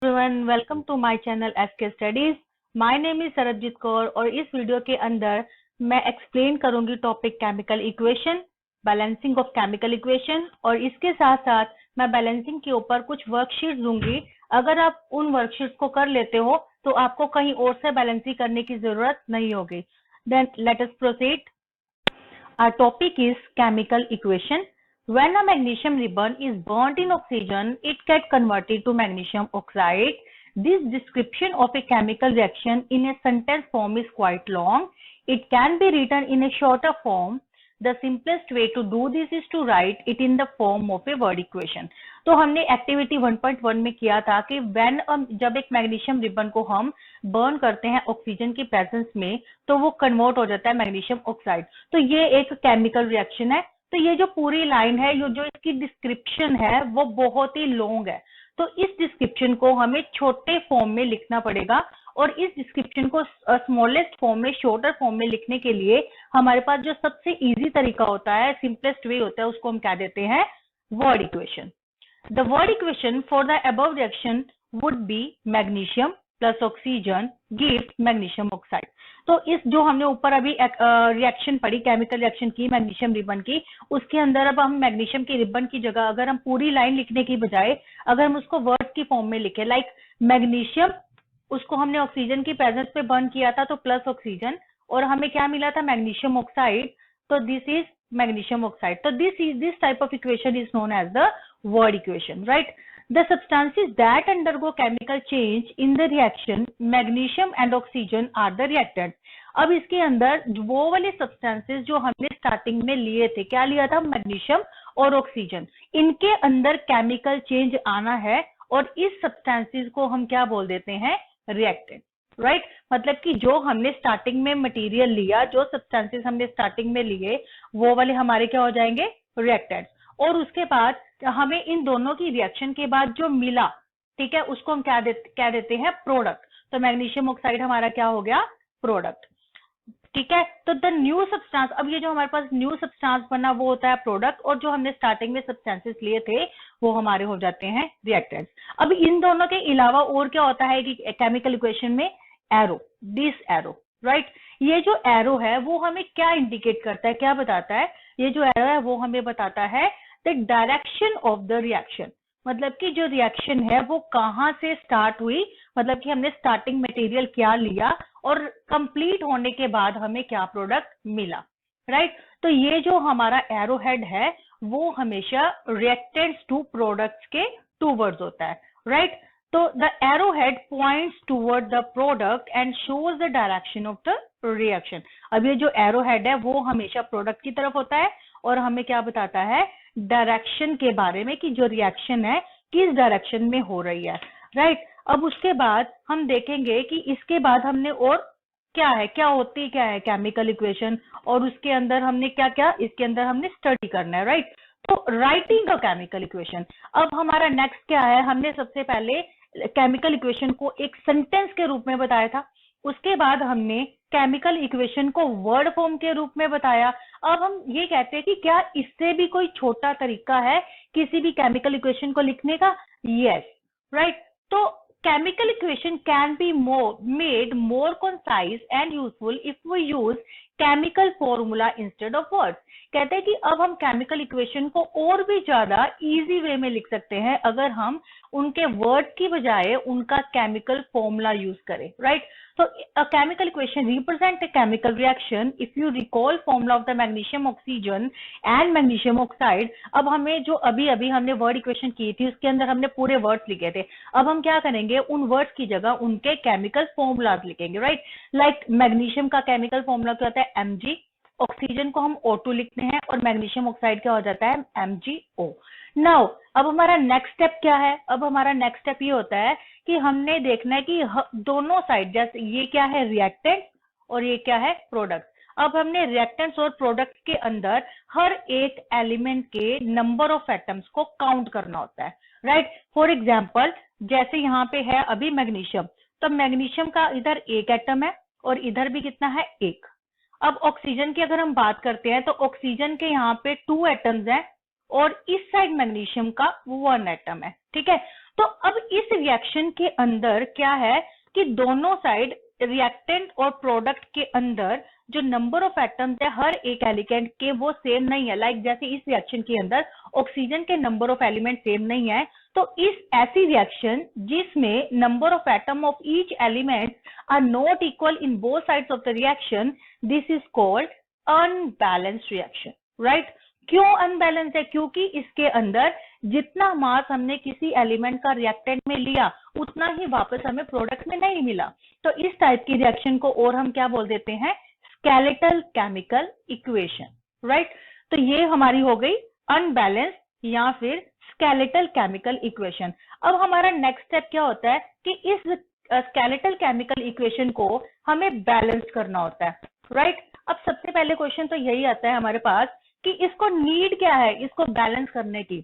Everyone, welcome to my channel SK studies. My name is Sarabjit Kaur और इस video के अंदर मैं एक्सप्लेन करूंगी topic chemical equation, balancing of chemical equation, और इसके साथ साथ मैं बैलेंसिंग के ऊपर कुछ वर्कशीट्स दूंगी। अगर आप उन वर्कशीट्स को कर लेते हो तो आपको कहीं और से बैलेंसिंग करने की जरूरत नहीं होगी। Then let us proceed. Our topic is chemical equation. When a magnesium ribbon is burnt in oxygen, it gets converted to magnesium oxide. This description of a chemical reaction in a sentence form is quite long. It can be written in a shorter form. The simplest way to do this is to write it in the form of a word equation. तो हमने activity 1.1 में किया था कि जब एक magnesium ribbon को हम बर्न करते हैं ऑक्सीजन की प्रेजेंस में तो वो कन्वर्ट हो जाता है मैग्नीशियम ऑक्साइड। तो ये एक केमिकल रिएक्शन है। तो ये जो पूरी लाइन है, जो इसकी डिस्क्रिप्शन है वो बहुत ही लॉन्ग है। तो इस डिस्क्रिप्शन को हमें छोटे फॉर्म में लिखना पड़ेगा और इस डिस्क्रिप्शन को स्मॉलेस्ट फॉर्म में, शॉर्टर फॉर्म में लिखने के लिए हमारे पास जो सबसे इजी तरीका होता है, सिंपलेस्ट वे होता है, उसको हम क्या देते हैं, word equation. The word equation for the above reaction would be magnesium plus oxygen gives magnesium oxide. तो इस जो हमने ऊपर अभी रिएक्शन पढ़ी, केमिकल रिएक्शन की मैग्नीशियम रिबन की, उसके अंदर अब हम मैग्नीशियम की रिबन की जगह अगर हम पूरी लाइन लिखने की बजाय अगर हम उसको वर्ड की फॉर्म में लिखे, लाइक मैग्नीशियम, उसको हमने ऑक्सीजन की प्रेजेंस पे बर्न किया था तो प्लस ऑक्सीजन, और हमें क्या मिला था, मैग्नीशियम ऑक्साइड। तो this is magnesium oxide. So this type of equation is known as the word equation, right? The substances that undergo chemical change in the reaction magnesium and oxygen are the reactants. अब इसके अंदर वो वाले substances जो हमने starting में लिए थे, क्या लिया था, मैग्नीशियम और ऑक्सीजन, इनके अंदर केमिकल चेंज आना है और इस सब्सटेंसेस को हम क्या बोल देते हैं, रिएक्टेंट, राइट? मतलब कि जो हमने स्टार्टिंग में मटेरियल लिया, जो सब्सटेंसेस हमने स्टार्टिंग में लिए, वो वाले हमारे क्या हो जाएंगे, रिएक्टेंट्स। और उसके बाद हमें इन दोनों की रिएक्शन के बाद जो मिला, ठीक है, उसको हम क्या देते हैं, प्रोडक्ट। तो मैग्नीशियम ऑक्साइड हमारा क्या हो गया, प्रोडक्ट, ठीक है। तो द न्यू सब्सटेंस, अब ये जो हमारे पास न्यू सब्सटेंस बना वो होता है प्रोडक्ट, और जो हमने स्टार्टिंग में सब्सटेंसेस लिए थे वो हमारे हो जाते हैं रिएक्टेंट्स। अब इन दोनों के अलावा और क्या होता है कि केमिकल इक्वेशन में एरो, दिस एरो, राइट? ये जो एरो है वो हमें क्या इंडिकेट करता है, क्या बताता है, ये जो एरो है वो हमें बताता है the direction of the reaction. मतलब कि जो रिएक्शन है वो कहां से स्टार्ट हुई, मतलब कि हमने स्टार्टिंग मटेरियल क्या लिया और कंप्लीट होने के बाद हमें क्या प्रोडक्ट मिला, राइट? तो ये जो हमारा एरो हेड है वो हमेशा रिएक्टेंट्स टू प्रोडक्ट्स के टूवर्ड्स होता है, right? So the arrowhead points toward the product and shows the direction of the reaction. अब ये जो arrowhead है वो हमेशा प्रोडक्ट की तरफ होता है और हमें क्या बताता है, डायरेक्शन के बारे में कि जो रिएक्शन है किस डायरेक्शन में हो रही है, राइट? अब उसके बाद हम देखेंगे कि इसके बाद हमने और क्या है, क्या होती क्या है केमिकल इक्वेशन, और उसके अंदर हमने क्या क्या इसके अंदर हमने स्टडी करना है, राइट? तो राइटिंग अ केमिकल इक्वेशन, अब हमारा नेक्स्ट क्या है, हमने सबसे पहले केमिकल इक्वेशन को एक सेंटेंस के रूप में बताया था, उसके बाद हमने केमिकल इक्वेशन को वर्ड फॉर्म के रूप में बताया। अब हम ये कहते हैं कि क्या इससे भी कोई छोटा तरीका है किसी भी केमिकल इक्वेशन को लिखने का? Yes, right? तो chemical equation can be made more concise and useful if we use chemical formula instead of words. कहते हैं कि अब हम केमिकल इक्वेशन को और भी ज्यादा इजी वे में लिख सकते हैं अगर हम उनके वर्ड्स की बजाय उनका केमिकल फॉर्मूला यूज करें, right? So a chemical equation represent a chemical reaction. If you recall formula of the magnesium oxygen and magnesium oxide, अब हमें जो अभी हमने वर्ड इक्वेशन की थी उसके अंदर हमने पूरे वर्ड्स लिखे थे, अब हम क्या करेंगे, उन वर्ड्स की जगह उनके केमिकल फॉर्मूलाज लिखेंगे, राइट? लाइक मैग्नीशियम का केमिकल फॉर्मूला क्या होता है, Mg, ऑक्सीजन को हम O2 लिखते हैं और मैग्नीशियम ऑक्साइड क्या हो जाता है, MgO। नाउ अब हमारा नेक्स्ट स्टेप क्या है, अब हमारा नेक्स्ट स्टेप ये होता है कि हमने देखना है कि दोनों साइड, जैसे ये क्या है रिएक्टेंट और ये क्या है प्रोडक्ट। अब हमने रिएक्टेंट्स और प्रोडक्ट के अंदर हर एक एलिमेंट के नंबर ऑफ एटम्स को काउंट करना होता है, राइट? फॉर एग्जांपल जैसे यहाँ पे है अभी मैग्नीशियम, तो मैग्नीशियम का इधर एक एटम है और इधर भी कितना है, एक। अब ऑक्सीजन की अगर हम बात करते हैं तो ऑक्सीजन के यहाँ पे 2 एटम्स हैं और इस साइड मैग्नीशियम का 1 एटम है, ठीक है? तो अब इस रिएक्शन के अंदर क्या है कि दोनों साइड रिएक्टेंट और प्रोडक्ट के अंदर जो नंबर ऑफ एटम्स है हर एक एलिमेंट के वो सेम नहीं है। लाइक जैसे इस रिएक्शन के अंदर ऑक्सीजन के नंबर ऑफ एलिमेंट सेम नहीं है, तो इस ऐसी रिएक्शन जिसमें number of atom of each element are not equal in both sides of the reaction, this is called unbalanced reaction, right. क्यों अनबैलेंस है? क्योंकि इसके अंदर जितना मास हमने किसी एलिमेंट का रिएक्टेंट में लिया उतना ही वापस हमें प्रोडक्ट में नहीं मिला। तो इस टाइप की रिएक्शन को और हम क्या बोल देते हैं? Skeletal chemical equation, right. तो ये हमारी हो गई अनबैलेंस या फिर स्केलेटल केमिकल इक्वेशन। अब हमारा नेक्स्ट स्टेप क्या होता है कि इस स्केलेटल केमिकल इक्वेशन को हमें बैलेंस करना होता है, राइट। अब सबसे पहले क्वेश्चन तो यही आता है हमारे पास कि इसको नीड क्या है इसको बैलेंस करने की,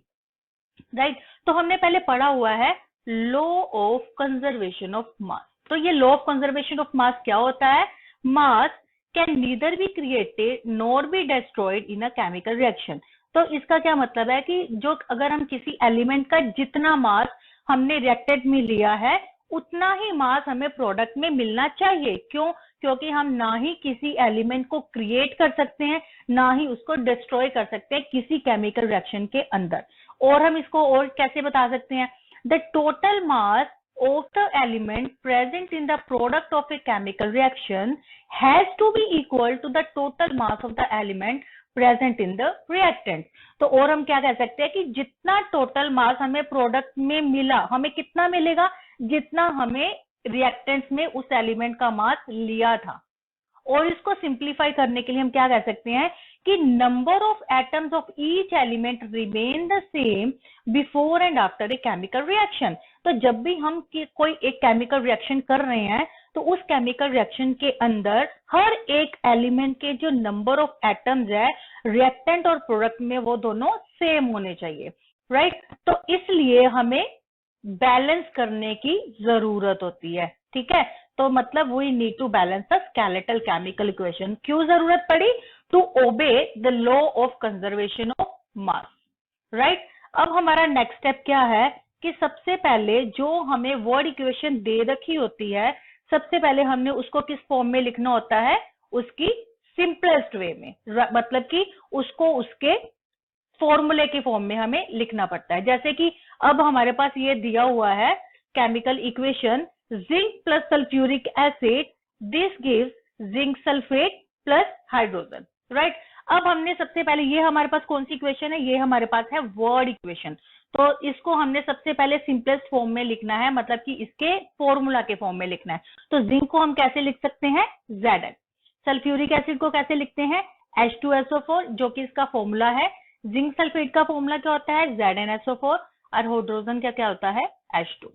राइट। तो हमने पहले पढ़ा हुआ है लॉ ऑफ कंजर्वेशन ऑफ मास। तो ये लॉ ऑफ कंजर्वेशन ऑफ मास क्या होता है? मास can neither be created nor be destroyed in a chemical reaction. तो इसका क्या मतलब है कि जो अगर हम किसी एलिमेंट का जितना मास हमने रिएक्टेंट में लिया है उतना ही मास हमें प्रोडक्ट में मिलना चाहिए। क्यों? क्योंकि हम ना ही किसी एलिमेंट को क्रिएट कर सकते हैं ना ही उसको डिस्ट्रॉय कर सकते हैं किसी केमिकल रिएक्शन के अंदर। और हम इसको और कैसे बता सकते हैं? The total mass of the element present in the product of a chemical reaction has to be equal to the total mass of the element present in the reactant। तो और हम क्या कह सकते हैं कि जितना टोटल मास हमें प्रोडक्ट में मिला, हमें कितना मिलेगा? जितना हमें रिएक्टेंट्स में उस एलिमेंट का मास लिया था। और इसको सिंप्लीफाई करने के लिए हम क्या कह सकते हैं कि number of atoms of each element remain the same before and after a chemical reaction. तो जब भी हम कोई एक केमिकल रिएक्शन कर रहे हैं तो उस केमिकल रिएक्शन के अंदर हर एक एलिमेंट के जो नंबर ऑफ एटम्स है रिएक्टेंट और प्रोडक्ट में वो दोनों सेम होने चाहिए, राइट। तो इसलिए हमें बैलेंस करने की जरूरत होती है, ठीक है। तो मतलब we need to balance the skeletal chemical equation. क्यों जरूरत पड़ी? To obey the law of conservation of mass, right. अब हमारा नेक्स्ट स्टेप क्या है कि सबसे पहले जो हमें वर्ड इक्वेशन दे रखी होती है सबसे पहले हमने उसको किस फॉर्म में लिखना होता है? उसकी सिंपलेस्ट वे में, मतलब कि उसको उसके फॉर्मूले के फॉर्म में हमें लिखना पड़ता है। जैसे कि अब हमारे पास ये दिया हुआ है chemical equation zinc plus sulphuric acid, this gives zinc sulphate plus hydrogen, right. अब हमने सबसे पहले ये हमारे पास कौन सी इक्वेशन है? ये हमारे पास है वर्ड इक्वेशन। तो इसको हमने सबसे पहले सिंपलेस्ट फॉर्म में लिखना है, मतलब कि इसके फॉर्मूला के फॉर्म में लिखना है। तो जिंक को हम कैसे लिख सकते हैं? Zn। सल्फ्यूरिक एसिड को कैसे लिखते हैं? H2SO4, जो कि इसका फॉर्मूला है। जिंक सल्फेट का फॉर्मूला क्या होता है? ZnSO4। और हाइड्रोजन का क्या होता है? H2।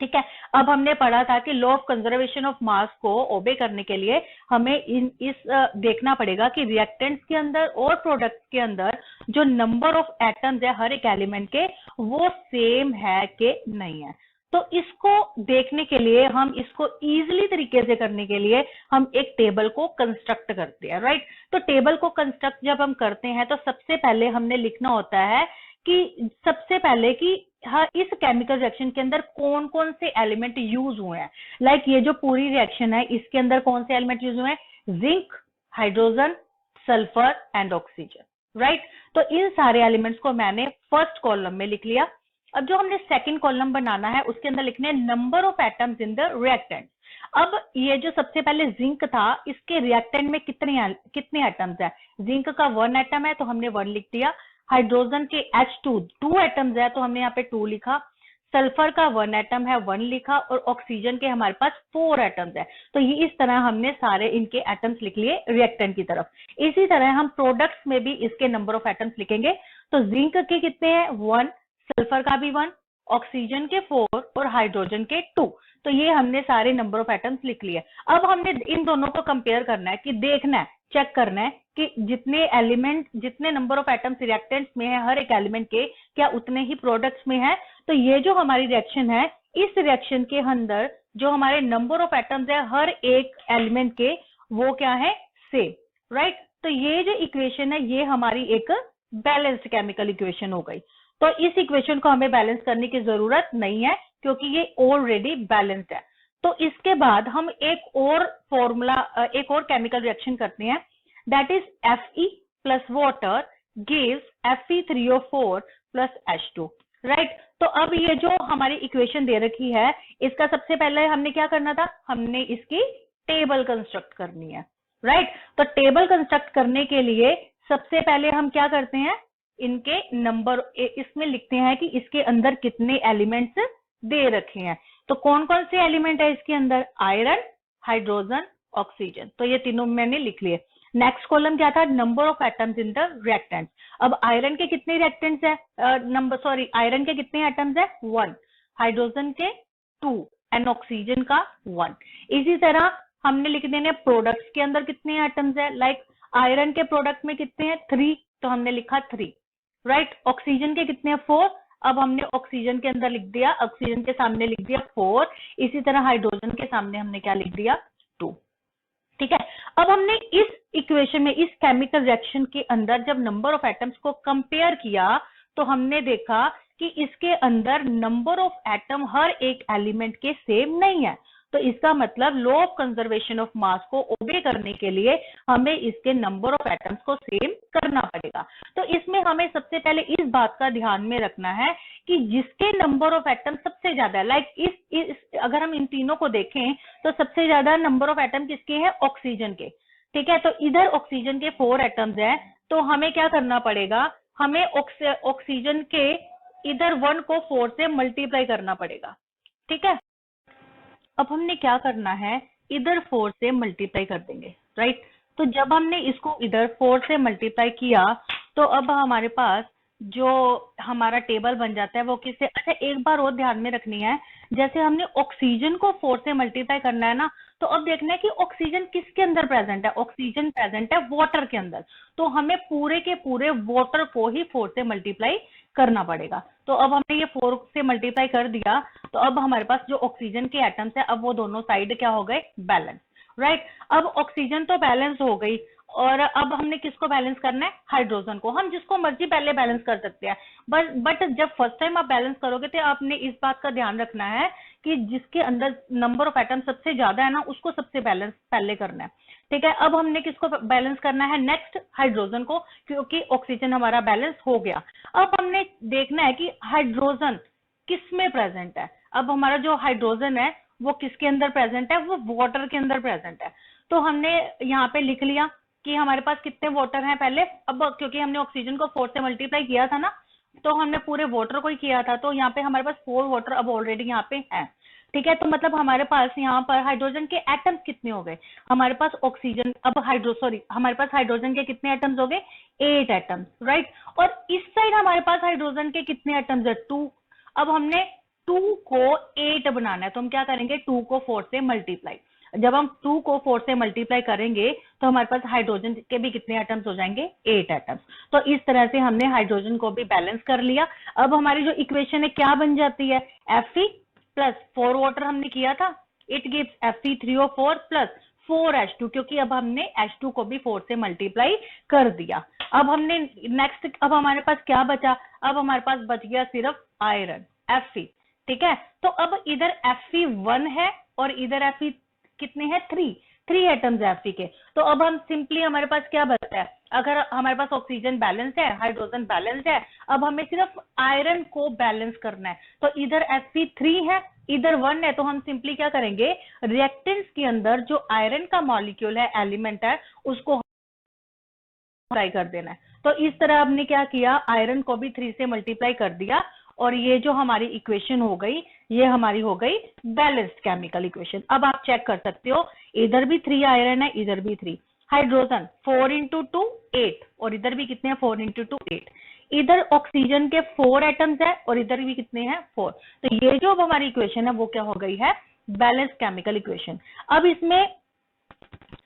ठीक है। अब हमने पढ़ा था कि लॉ ऑफ कंजर्वेशन ऑफ मास को ओबे करने के लिए हमें देखना पड़ेगा कि रिएक्टेंट्स के अंदर और प्रोडक्ट्स के अंदर जो नंबर ऑफ एटम्स है हर एक एलिमेंट के वो सेम है कि नहीं है। तो इसको देखने के लिए, हम इसको इजीली तरीके से करने के लिए हम एक टेबल को कंस्ट्रक्ट करते हैं, राइट। तो टेबल को कंस्ट्रक्ट जब हम करते हैं तो सबसे पहले हमने लिखना होता है कि सबसे पहले कि हाँ, इस केमिकल रिएक्शन के अंदर कौन कौन से एलिमेंट यूज हुए हैं। लाइक ये जो पूरी रिएक्शन है इसके अंदर कौन से एलिमेंट यूज हुए हैं? Zinc, hydrogen, sulphur and oxygen, right. तो इन सारे एलिमेंट्स को मैंने फर्स्ट कॉलम में लिख लिया। अब जो हमने सेकंड कॉलम बनाना है उसके अंदर लिखने हैं number of atoms in the reactant. अब ये जो सबसे पहले जिंक था इसके रिएक्टेंट में कितने एटम्स है? जिंक का 1 एटम है तो हमने 1 लिख दिया। हाइड्रोजन के H2 2 एटम्स है तो हमने यहाँ पे 2 लिखा। सल्फर का 1 एटम है 1 लिखा। और ऑक्सीजन के हमारे पास 4 एटम्स है। तो ये इस तरह हमने सारे इनके एटम्स लिख लिए रिएक्टेंट की तरफ। इसी तरह हम प्रोडक्ट्स में भी इसके नंबर ऑफ एटम्स लिखेंगे। तो जिंक के कितने हैं? 1, सल्फर का भी 1, ऑक्सीजन के 4 और हाइड्रोजन के 2। तो ये हमने सारे नंबर ऑफ एटम्स लिख लिए। अब हमने इन दोनों को कंपेयर करना है कि देखना है, चेक करना है कि जितने नंबर ऑफ एटम्स रिएक्टेंट्स में है हर एक एलिमेंट के, क्या उतने ही प्रोडक्ट्स में है। तो ये जो हमारी रिएक्शन है इस रिएक्शन के अंदर जो हमारे नंबर ऑफ एटम्स है हर एक एलिमेंट के वो क्या है? Same, right. तो ये जो इक्वेशन है ये हमारी एक बैलेंस्ड केमिकल इक्वेशन हो गई। तो इस इक्वेशन को हमें बैलेंस करने की जरूरत नहीं है क्योंकि ये ऑलरेडी बैलेंस्ड है। तो इसके बाद हम एक और फॉर्मूला, एक और केमिकल रिएक्शन करते हैं, that is Fe plus water gives Fe3O4 plus H2, right. तो अब ये जो हमारी इक्वेशन दे रखी है, इसका सबसे पहले हमने क्या करना था, हमने इसकी टेबल कंस्ट्रक्ट करनी है, राइट। तो टेबल कंस्ट्रक्ट करने के लिए सबसे पहले हम क्या करते हैं, इनके नंबर इसमें लिखते हैं कि इसके अंदर कितने एलिमेंट्स दे रखे हैं। तो कौन कौन से एलिमेंट है इसके अंदर, आयरन, हाइड्रोजन, ऑक्सीजन, तो ये तीनों मैंने लिख लिए। नेक्स्ट कॉलम क्या था, number of atoms in the reactant. अब आयरन के कितने रिएक्टेंट्स है, आयरन के कितने एटम्स है, 1, हाइड्रोजन के 2 एंड ऑक्सीजन का 1। इसी तरह हमने लिख देने प्रोडक्ट्स के अंदर कितने एटम्स है, लाइक आयरन के प्रोडक्ट में कितने हैं, 3, तो हमने लिखा 3, राइट। ऑक्सीजन के कितने हैं, 4, अब हमने ऑक्सीजन के अंदर लिख दिया, ऑक्सीजन के सामने लिख दिया 4। इसी तरह हाइड्रोजन के सामने हमने क्या लिख दिया, 2, ठीक है। अब हमने इस इक्वेशन में, इस केमिकल रिएक्शन के अंदर जब नंबर ऑफ एटम्स को कंपेयर किया तो हमने देखा कि इसके अंदर नंबर ऑफ एटम हर एक एलिमेंट के सेम नहीं है। तो इसका मतलब लॉ ऑफ कंजर्वेशन ऑफ मास को ओबे करने के लिए हमें इसके नंबर ऑफ एटम्स को सेम करना पड़ेगा। तो इसमें हमें सबसे पहले इस बात का ध्यान में रखना है कि जिसके नंबर ऑफ एटम सबसे ज्यादा है, लाइक इस अगर हम इन तीनों को देखें तो सबसे ज्यादा नंबर ऑफ एटम किसके हैं, ऑक्सीजन के, ठीक है। तो इधर ऑक्सीजन के 4 एटम्स हैं, तो हमें क्या करना पड़ेगा, हमें ऑक्सीजन के इधर 1 को 4 से मल्टीप्लाई करना पड़ेगा, ठीक है। अब हमने क्या करना है, इधर 4 से मल्टीप्लाई कर देंगे, राइट। तो जब हमने इसको इधर 4 से मल्टीप्लाई किया तो अब हमारे पास जो हमारा टेबल बन जाता है वो किससे, अच्छा एक बार और ध्यान में रखनी है, जैसे हमने ऑक्सीजन को 4 से मल्टीप्लाई करना है ना, तो अब देखना है कि ऑक्सीजन किसके अंदर प्रेजेंट है, ऑक्सीजन प्रेजेंट है वाटर के अंदर, तो हमें पूरे के पूरे वाटर को ही 4 से मल्टीप्लाई करना पड़ेगा। तो अब हमने ये 4 से मल्टीप्लाई कर दिया, तो अब हमारे पास जो ऑक्सीजन के एटम्स है, अब वो दोनों साइड क्या हो गए, बैलेंस, राइट। अब ऑक्सीजन तो बैलेंस हो गई, और अब हमने किसको बैलेंस करना है, हाइड्रोजन को। हम जिसको मर्जी पहले बैलेंस कर सकते हैं, बट जब फर्स्ट टाइम आप बैलेंस करोगे तो आपने इस बात का ध्यान रखना है कि जिसके अंदर नंबर ऑफ एटम सबसे ज्यादा है ना, उसको सबसे बैलेंस पहले करना है, ठीक है। अब हमने किसको बैलेंस करना है, नेक्स्ट हाइड्रोजन को, क्योंकि ऑक्सीजन हमारा बैलेंस हो गया। अब हमने देखना है कि हाइड्रोजन किस में प्रेजेंट है। अब हमारा जो हाइड्रोजन है वो किसके अंदर प्रेजेंट है, वो वाटर के अंदर प्रेजेंट है। तो हमने यहाँ पे लिख लिया कि हमारे पास कितने वाटर हैं पहले, अब क्योंकि हमने ऑक्सीजन को 4 से मल्टीप्लाई किया था ना, तो हमने पूरे वाटर को ही किया था, तो यहाँ पे हमारे पास 4 वाटर अब ऑलरेडी यहाँ पे है, ठीक है। तो मतलब हमारे पास यहाँ पर हाइड्रोजन के एटम्स कितने हो गए, हमारे पास ऑक्सीजन, अब हमारे पास हाइड्रोजन के कितने एटम्स हो गए, 8 एटम्स, राइट। और इस साइड हमारे पास हाइड्रोजन के कितने एटम्स है, 2। अब हमने 2 को 8 बनाना है, तो हम क्या करेंगे, 2 को 4 से मल्टीप्लाई। जब हम 2 को 4 से मल्टीप्लाई करेंगे तो हमारे पास हाइड्रोजन के भी कितने एटम्स हो जाएंगे, 8 एटम्स। तो इस तरह से हमने हाइड्रोजन को भी बैलेंस कर लिया। अब हमारी जो इक्वेशन है क्या बन जाती है, Fe प्लस 4 वाटर हमने किया था, it gives Fe3O4 plus 4H2, क्योंकि अब हमने H2 को भी 4 से मल्टीप्लाई कर दिया। अब हमने नेक्स्ट, अब हमारे पास क्या बचा, अब हमारे पास बच गया सिर्फ आयरन, Fe, ठीक है। तो अब इधर Fe1 है और इधर Fe कितने हैं, 3 एटम्स है Fe के। तो अब हम सिंपली, हमारे पास क्या बचता है, अगर हमारे पास ऑक्सीजन बैलेंस है, हाइड्रोजन बैलेंस है, अब हमें सिर्फ आयरन को बैलेंस करना है। तो इधर Fe3 है, इधर 1 है, तो हम सिंपली क्या करेंगे, रिएक्टेंट्स के अंदर जो आयरन का मॉलिक्यूल है, एलिमेंट है, उसको मल्टीप्लाई कर देना है। तो इस तरह हमने क्या किया, आयरन को भी 3 से मल्टीप्लाई कर दिया, और ये जो हमारी इक्वेशन हो गई, ये हमारी हो गई बैलेंस्ड केमिकल इक्वेशन। अब आप चेक कर सकते हो, इधर भी 3 आयरन है, इधर भी 3, हाइड्रोजन 4 इंटू 2 8, और इधर भी कितने हैं, 4 इंटू 2 8। इधर ऑक्सीजन के 4 एटम्स है और इधर भी कितने हैं, 4। तो ये जो अब हमारी इक्वेशन है वो क्या हो गई है, बैलेंस्ड केमिकल इक्वेशन। अब इसमें,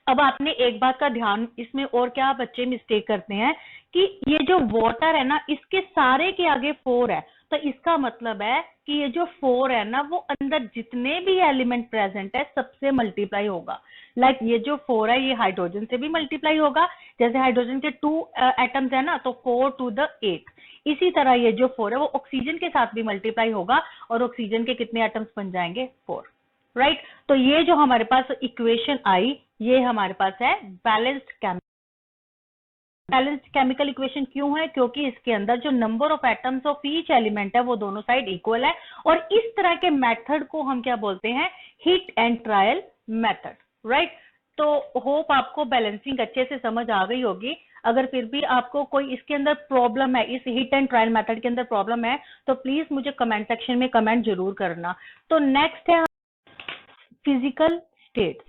अब आपने एक बात का ध्यान, इसमें और क्या बच्चे मिस्टेक करते हैं कि ये जो वाटर है ना, इसके सारे के आगे 4 है, तो इसका मतलब है कि ये जो 4 है ना, वो अंदर जितने भी एलिमेंट प्रेजेंट है सबसे मल्टीप्लाई होगा। लाइक ये जो 4 है, ये हाइड्रोजन से भी मल्टीप्लाई होगा, जैसे हाइड्रोजन के 2 एटम्स है ना, तो 4 टू द 8। इसी तरह ये जो 4 है वो ऑक्सीजन के साथ भी मल्टीप्लाई होगा और ऑक्सीजन के कितने एटम्स बन जाएंगे 4, राइट। तो ये जो हमारे पास इक्वेशन आई ये हमारे पास है बैलेंस्ड केमिकल इक्वेशन। क्यों है? क्योंकि इसके अंदर जो number of atoms of each element है वो दोनों साइड इक्वल है, और इस तरह के मेथड को हम क्या बोलते हैं? Hit and trial method, right. तो होप आपको बैलेंसिंग अच्छे से समझ आ गई होगी। अगर फिर भी आपको कोई इसके अंदर प्रॉब्लम है, इस हिट एंड ट्रायल मेथड के अंदर प्रॉब्लम है, तो प्लीज मुझे कमेंट सेक्शन में कमेंट जरूर करना। तो नेक्स्ट है फिजिकल स्टेट।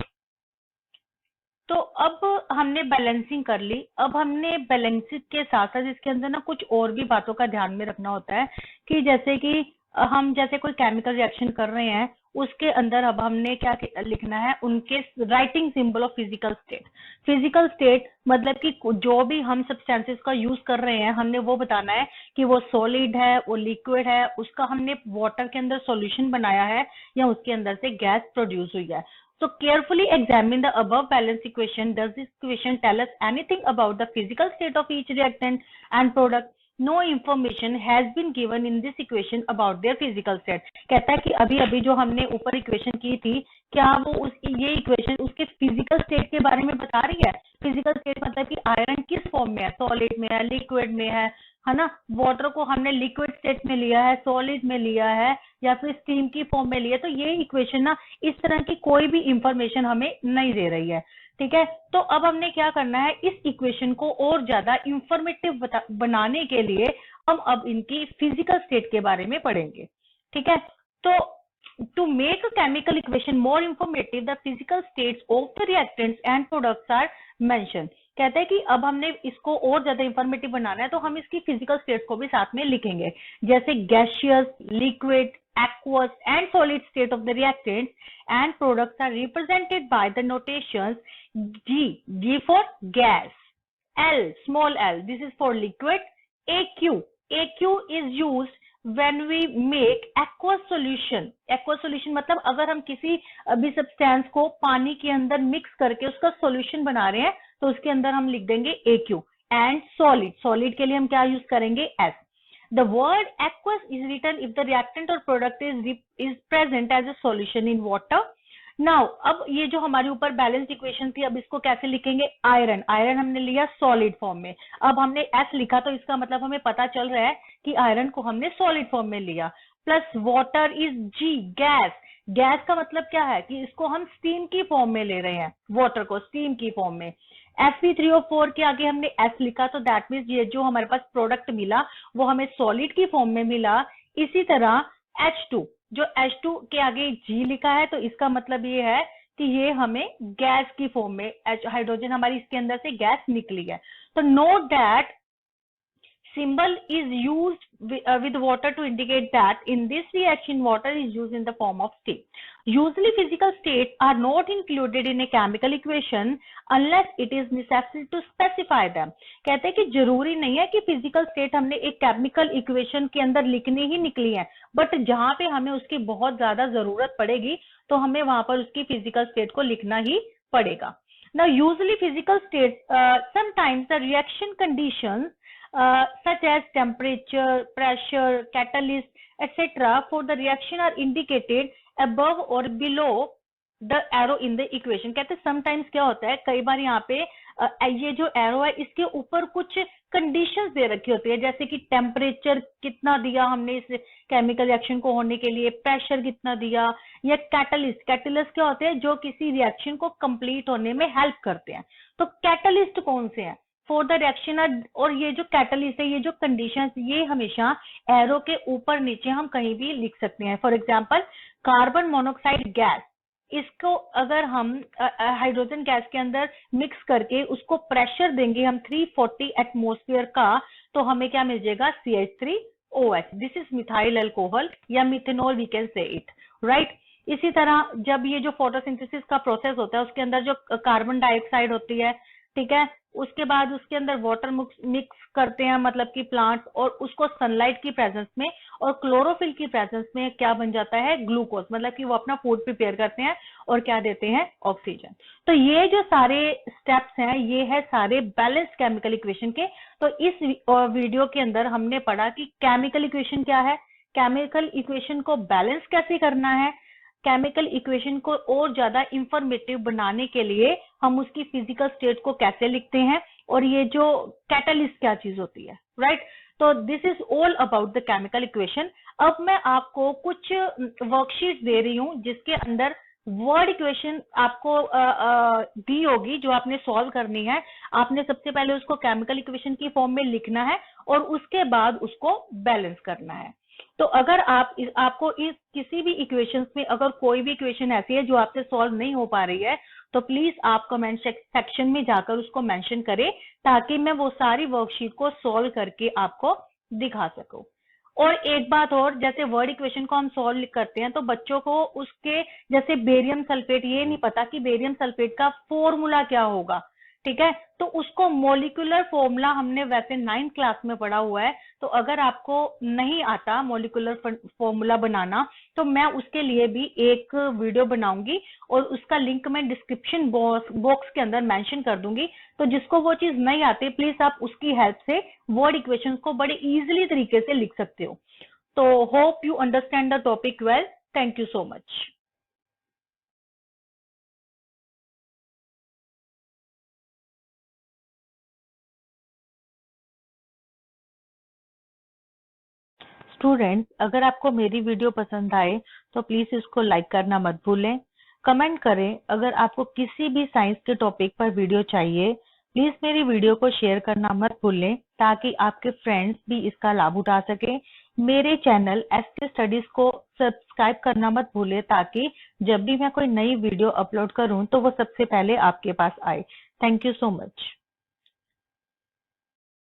तो अब हमने बैलेंसिंग कर ली। अब हमने बैलेंसिंग के साथ साथ इसके अंदर ना कुछ और भी बातों का ध्यान में रखना होता है, कि जैसे कि हम जैसे कोई केमिकल रिएक्शन कर रहे हैं उसके अंदर अब हमने क्या लिखना है? उनके writing symbol of physical state. Physical state मतलब कि जो भी हम सब्सटेंसेस का यूज कर रहे हैं हमने वो बताना है कि वो सॉलिड है, वो लिक्विड है, उसका हमने वाटर के अंदर सॉल्यूशन बनाया है या उसके अंदर से गैस प्रोड्यूस हुई है। So carefully examine the above balance equation. Does this equation tell us anything about the physical state of each reactant and product? No information has been given in this equation about their physical state. कहता है कि अभी अभी जो हमने ऊपर equation की थी, क्या वो ये इक्वेशन उसके फिजिकल स्टेट के बारे में बता रही है? फिजिकल स्टेट मतलब कि आयरन किस फॉर्म में है? सॉलिड में है, लिक्विड में है ना? वाटर को हमने लिक्विड स्टेट में लिया है, सॉलिड में लिया है, या फिर स्टीम की फॉर्म में लिया है। तो ये इक्वेशन ना इस तरह की कोई भी इंफॉर्मेशन हमें नहीं दे रही है, ठीक है। तो अब हमने क्या करना है? इस इक्वेशन को और ज्यादा इंफॉर्मेटिव बनाने के लिए हम अब इनकी फिजिकल स्टेट के बारे में पढ़ेंगे, ठीक है। तो to make a chemical equation more informative, the physical states of the reactants and products are mentioned. कहते हैं कि अब हमने इसको और ज्यादा इंफॉर्मेटिव बनाना है तो हम इसकी फिजिकल स्टेट्स को भी साथ में लिखेंगे, जैसे gaseous, liquid, aqueous and solid state of the reactants and products are represented by the notations G for gas, L, small l, this is for liquid, AQ is used when we make aqueous solution. aqueous solution मतलब अगर हम किसी भी substance को पानी के अंदर mix करके उसका सॉल्यूशन बना रहे हैं तो उसके अंदर हम लिख देंगे AQ। एंड सॉलिड के लिए हम क्या यूज करेंगे? S. The word aqueous is written if the reactant or product is present as a solution in water. Now, अब ये जो हमारे ऊपर बैलेंस इक्वेशन थी, अब इसको कैसे लिखेंगे? आयरन हमने लिया सॉलिड फॉर्म में। अब हमने S लिखा तो इसका मतलब हमें पता चल रहा है कि आयरन को हमने सॉलिड फॉर्म में लिया। Plus water is G, gas का मतलब क्या है? कि इसको हम स्टीम की फॉर्म में ले रहे हैं, वाटर को स्टीम की फॉर्म में। Fe3O4 के आगे हमने S लिखा तो दैट मीन्स ये जो हमारे पास प्रोडक्ट मिला वो हमें सॉलिड की फॉर्म में मिला। इसी तरह H2, जो H2 के आगे G लिखा है तो इसका मतलब ये है कि ये हमें गैस की फॉर्म में, हाइड्रोजन हमारी इसके अंदर से गैस निकली है। तो note that symbol is used with water to indicate that in this reaction water is used in the form of steam. Usually physical states are not included in a chemical equation unless it is necessary to specify them. कहते हैं कि जरूरी नहीं है कि physical state हमने एक chemical equation के अंदर लिखनी ही निकली है, बट जहां पे हमें उसकी बहुत ज्यादा जरूरत पड़ेगी तो हमें वहां पर उसकी फिजिकल स्टेट को लिखना ही पड़ेगा। Now usually physical states, sometimes the reaction conditions such as temperature, pressure, catalyst, etc. for the reaction are indicated above or below the arrow in the equation. कहते हैं sometimes क्या होता है, कई बार यहाँ पे ये जो एरो है इसके ऊपर कुछ कंडीशंस दे रखी होती है, जैसे कि टेम्परेचर कितना दिया हमने इस केमिकल रिएक्शन को होने के लिए, प्रेशर कितना दिया, या कैटलिस्ट क्या होते हैं? जो किसी रिएक्शन को कंप्लीट होने में हेल्प करते हैं। तो कैटलिस्ट कौन से हैं? For the reaction. और ये जो कैटलिस्ट है, ये जो कंडीशंस, ये हमेशा एरो के ऊपर नीचे हम कहीं भी लिख सकते हैं। For example carbon monoxide gas, इसको अगर हम हाइड्रोजन गैस के अंदर मिक्स करके उसको प्रेशर देंगे हम 340 एटमॉस्फेयर का, तो हमें क्या मिल जाएगा? CH3OH। This is methyl alcohol या methanol, we can say it, right. इसी तरह जब ये जो फोटोसिंथेसिस का प्रोसेस होता है उसके अंदर जो कार्बन डाइऑक्साइड होती है, ठीक है। उसके बाद उसके अंदर वाटर मिक्स करते हैं, मतलब कि प्लांट्स, और उसको सनलाइट की प्रेजेंस में और क्लोरोफिल की प्रेजेंस में क्या बन जाता है, ग्लूकोज, मतलब कि वो अपना फूड प्रिपेयर करते हैं और क्या देते हैं, ऑक्सीजन। तो ये जो सारे स्टेप्स हैं ये है सारे बैलेंस्ड केमिकल इक्वेशन के। तो इस वीडियो के अंदर हमने पढ़ा कि केमिकल इक्वेशन क्या है, केमिकल इक्वेशन को बैलेंस कैसे करना है, केमिकल इक्वेशन को और ज्यादा इंफॉर्मेटिव बनाने के लिए हम उसकी फिजिकल स्टेट को कैसे लिखते हैं, और ये जो कैटलिस्ट क्या चीज होती है, राइट। तो this is all about the chemical equation. अब मैं आपको कुछ वर्कशीट दे रही हूं जिसके अंदर वर्ड इक्वेशन आपको दी होगी जो आपने सॉल्व करनी है। आपने सबसे पहले उसको केमिकल इक्वेशन की फॉर्म में लिखना है और उसके बाद उसको बैलेंस करना है। तो अगर आपको इस किसी भी इक्वेशंस में अगर कोई भी इक्वेशन ऐसी है जो आपसे सॉल्व नहीं हो पा रही है, तो प्लीज आप कमेंट सेक्शन में जाकर उसको मेंशन करें, ताकि मैं वो सारी वर्कशीट को सॉल्व करके आपको दिखा सकूं। और एक बात और, जैसे वर्ड इक्वेशन को हम सॉल्व करते हैं तो बच्चों को उसके, जैसे बेरियम सल्फेट, ये नहीं पता कि बेरियम सल्फेट का फॉर्मूला क्या होगा, ठीक है। तो उसको मोलिकुलर फॉर्मूला हमने वैसे 9th क्लास में पढ़ा हुआ है। तो अगर आपको नहीं आता मोलिकुलर फॉर्मूला बनाना, तो मैं उसके लिए भी एक वीडियो बनाऊंगी और उसका लिंक मैं डिस्क्रिप्शन बॉक्स के अंदर मेंशन कर दूंगी। तो जिसको वो चीज नहीं आती, प्लीज आप उसकी हेल्प से वर्ड इक्वेशन को बड़े इजीली तरीके से लिख सकते हो। तो hope you understand the topic well. Thank you so much. Students, अगर आपको मेरी वीडियो पसंद आए तो प्लीज इसको लाइक करना मत भूलें। कमेंट करें अगर आपको किसी भी साइंस के टॉपिक पर वीडियो चाहिए। प्लीज मेरी वीडियो को शेयर करना मत भूलें ताकि आपके फ्रेंड्स भी इसका लाभ उठा सकें। मेरे चैनल एसके स्टडीज को सब्सक्राइब करना मत भूलें ताकि जब भी मैं कोई नई वीडियो अपलोड करूं तो वो सबसे पहले आपके पास आए। Thank you so much.